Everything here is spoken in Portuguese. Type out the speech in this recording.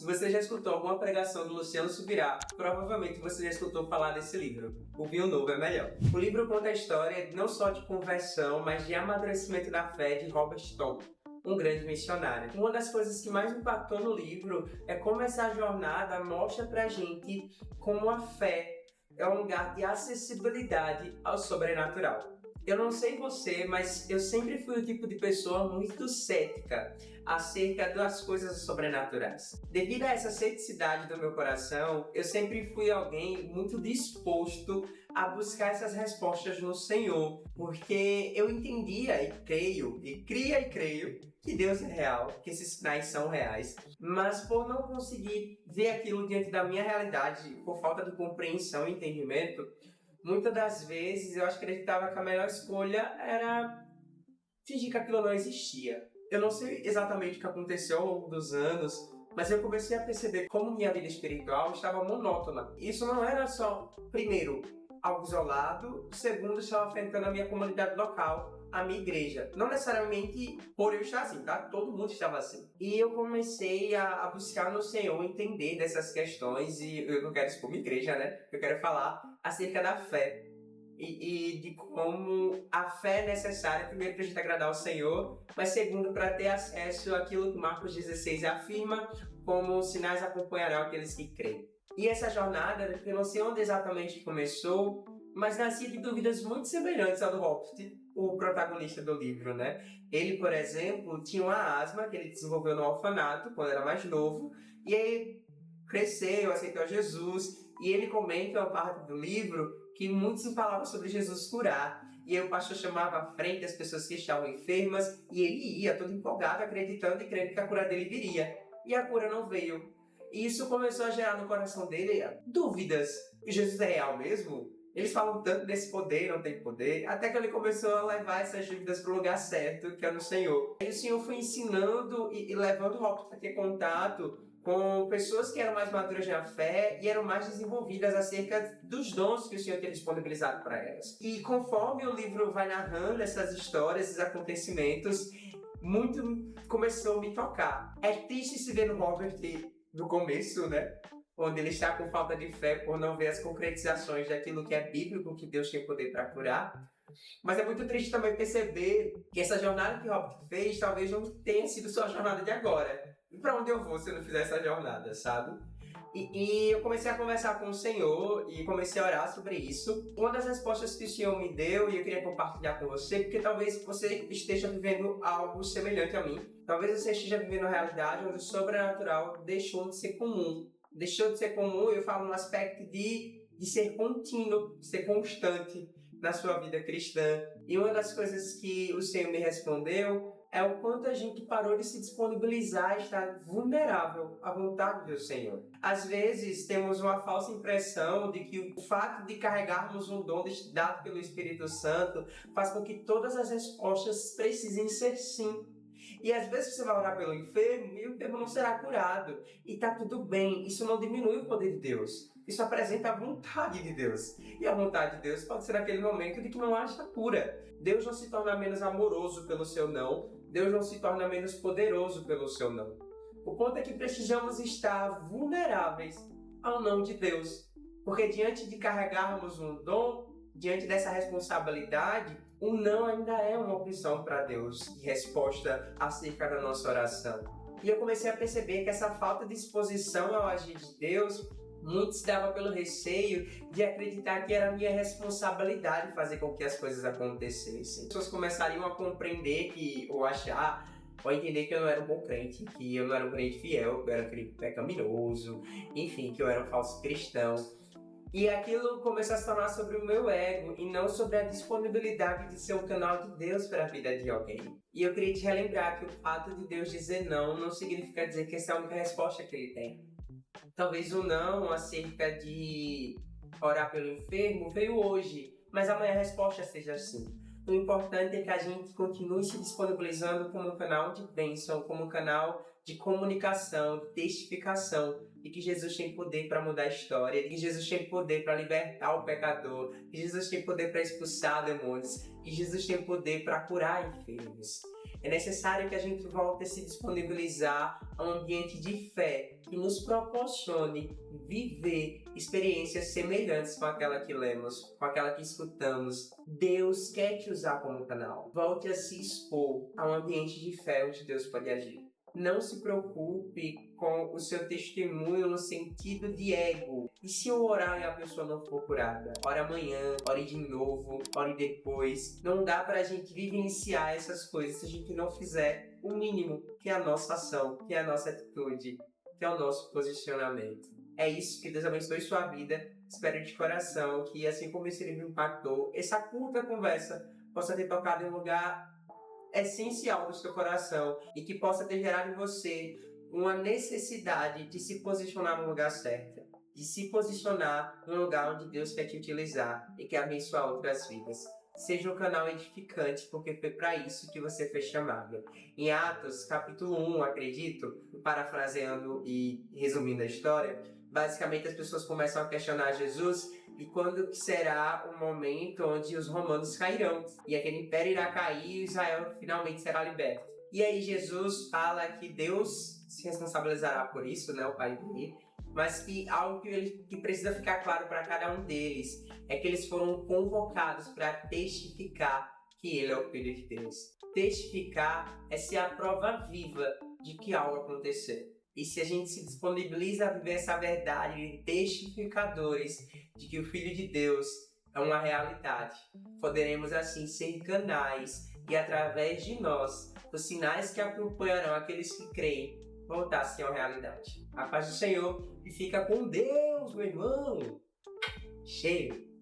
Se você já escutou alguma pregação do Luciano Subirá, provavelmente você já escutou falar desse livro, O Vinho Novo é Melhor. O livro conta a história não só de conversão, mas de amadurecimento da fé de Robert Tom, um grande missionário. Uma das coisas que mais me impactou no livro é como essa jornada mostra pra gente como a fé é um lugar de acessibilidade ao sobrenatural. Eu não sei você, mas eu sempre fui o tipo de pessoa muito cética acerca das coisas sobrenaturais. Devido a essa ceticidade do meu coração, eu sempre fui alguém muito disposto a buscar essas respostas no Senhor, porque eu entendia e creio, que Deus é real, que esses sinais são reais, mas por não conseguir ver aquilo diante da minha realidade, por falta de compreensão e entendimento, muitas das vezes eu acreditava que a melhor escolha era fingir que aquilo não existia. Eu não sei exatamente o que aconteceu ao longo dos anos, mas eu comecei a perceber como minha vida espiritual estava monótona. Isso não era só, primeiro, algo isolado, segundo, estava afetando a minha comunidade local, a minha igreja. Não necessariamente por eu estar assim, tá? Todo mundo estava assim. E eu comecei a buscar no Senhor entender dessas questões, e eu não quero expor minha igreja, né? Eu quero falar acerca da fé. E de como a fé é necessária, primeiro, para a gente agradar ao Senhor, mas segundo, para ter acesso àquilo que Marcos 16 afirma, como sinais acompanharão aqueles que creem. E essa jornada, eu não sei onde exatamente começou, mas nascia de dúvidas muito semelhantes ao do Robert, o protagonista do livro, né? Ele, por exemplo, tinha uma asma que ele desenvolveu no orfanato, quando era mais novo, e aí cresceu, aceitou Jesus, e ele comenta uma parte do livro que muitos falavam sobre Jesus curar. E aí o pastor chamava à frente as pessoas que estavam enfermas, e ele ia todo empolgado, acreditando e crendo que a cura dele viria. E a cura não veio. E isso começou a gerar no coração dele dúvidas. Jesus é real mesmo? Eles falam tanto desse poder, não tem poder, até que ele começou a levar essas dúvidas para o lugar certo, que é no Senhor. E o Senhor foi ensinando e levando o Robert a ter contato com pessoas que eram mais maduras na fé e eram mais desenvolvidas acerca dos dons que o Senhor tinha disponibilizado para elas. E conforme o livro vai narrando essas histórias, esses acontecimentos, muito começou a me tocar. É triste se ver no Robert no começo, né? Onde ele está com falta de fé por não ver as concretizações daquilo que é bíblico, que Deus tem poder para curar. Mas é muito triste também perceber que essa jornada que Robert fez talvez não tenha sido só a jornada de agora. E para onde eu vou se eu não fizer essa jornada, sabe? E eu comecei a conversar com o Senhor e comecei a orar sobre isso. Uma das respostas que o Senhor me deu, e eu queria compartilhar com você, porque talvez você esteja vivendo algo semelhante a mim. Talvez você esteja vivendo uma realidade onde o sobrenatural deixou de ser comum. Deixou de ser comum, eu falo no aspecto de ser contínuo, de ser constante na sua vida cristã. E uma das coisas que o Senhor me respondeu é o quanto a gente parou de se disponibilizar a estar vulnerável à vontade do Senhor. Às vezes temos uma falsa impressão de que o fato de carregarmos um dom dado pelo Espírito Santo faz com que todas as respostas precisem ser sim. E às vezes você vai orar pelo enfermo e o enfermo não será curado. E tá tudo bem, isso não diminui o poder de Deus. Isso apresenta a vontade de Deus. E a vontade de Deus pode ser naquele momento de que não haja cura. Deus não se torna menos amoroso pelo seu não. Deus não se torna menos poderoso pelo seu não. O ponto é que precisamos estar vulneráveis ao não de Deus. Porque diante de carregarmos um dom, diante dessa responsabilidade, o não ainda é uma opção para Deus de resposta acerca da nossa oração. E eu comecei a perceber que essa falta de disposição ao agir de Deus, muitos davam pelo receio de acreditar que era a minha responsabilidade fazer com que as coisas acontecessem. As pessoas começariam a compreender ou achar, ou entender que eu não era um bom crente, que eu não era um crente fiel, que eu era um crente pecaminoso, enfim, que eu era um falso cristão. E aquilo começou a se tornar sobre o meu ego e não sobre a disponibilidade de ser um canal de Deus para a vida de alguém. E eu queria te relembrar que o fato de Deus dizer não significa dizer que essa é a única resposta que Ele tem. Talvez o não acerca de orar pelo enfermo veio hoje, mas amanhã a resposta seja assim. O importante é que a gente continue se disponibilizando como um canal de bênção, como um canal de comunicação, de testificação, e que Jesus tem poder para mudar a história, que Jesus tem poder para libertar o pecador, que Jesus tem poder para expulsar demônios, que Jesus tem poder para curar enfermos. É necessário que a gente volte a se disponibilizar a um ambiente de fé que nos proporcione viver experiências semelhantes com aquela que lemos, com aquela que escutamos. Deus quer te usar como canal. Volte a se expor a um ambiente de fé onde Deus pode agir. Não se preocupe com o seu testemunho no sentido de ego. E se eu orar e a pessoa não for curada? Ore amanhã, ore de novo, ore depois. Não dá pra gente vivenciar essas coisas se a gente não fizer o mínimo, que é a nossa ação, que é a nossa atitude, que é o nosso posicionamento. É isso, que Deus abençoe sua vida. Espero de coração que, assim como esse livro impactou, essa curta conversa possa ter tocado em um lugar essencial do seu coração e que possa ter gerado em você uma necessidade de se posicionar no lugar certo, de se posicionar no lugar onde Deus quer te utilizar e quer abençoar outras vidas. Seja um canal edificante, porque foi para isso que você foi chamado. Em Atos, capítulo 1, acredito, parafraseando e resumindo a história, basicamente as pessoas começam a questionar Jesus e quando será o momento onde os romanos cairão e aquele império irá cair e Israel finalmente será liberto. E aí Jesus fala que Deus se responsabilizará por isso, né, o Pai dele, mas que algo que precisa ficar claro para cada um deles é que eles foram convocados para testificar que ele é o Filho de Deus. Testificar é ser a prova viva de que algo aconteceu. E se a gente se disponibiliza a viver essa verdade de testificadores de que o Filho de Deus é uma realidade, poderemos assim ser canais e através de nós, os sinais que acompanharão aqueles que creem, voltar-se a uma realidade. A paz do Senhor e fica com Deus, meu irmão! Cheio!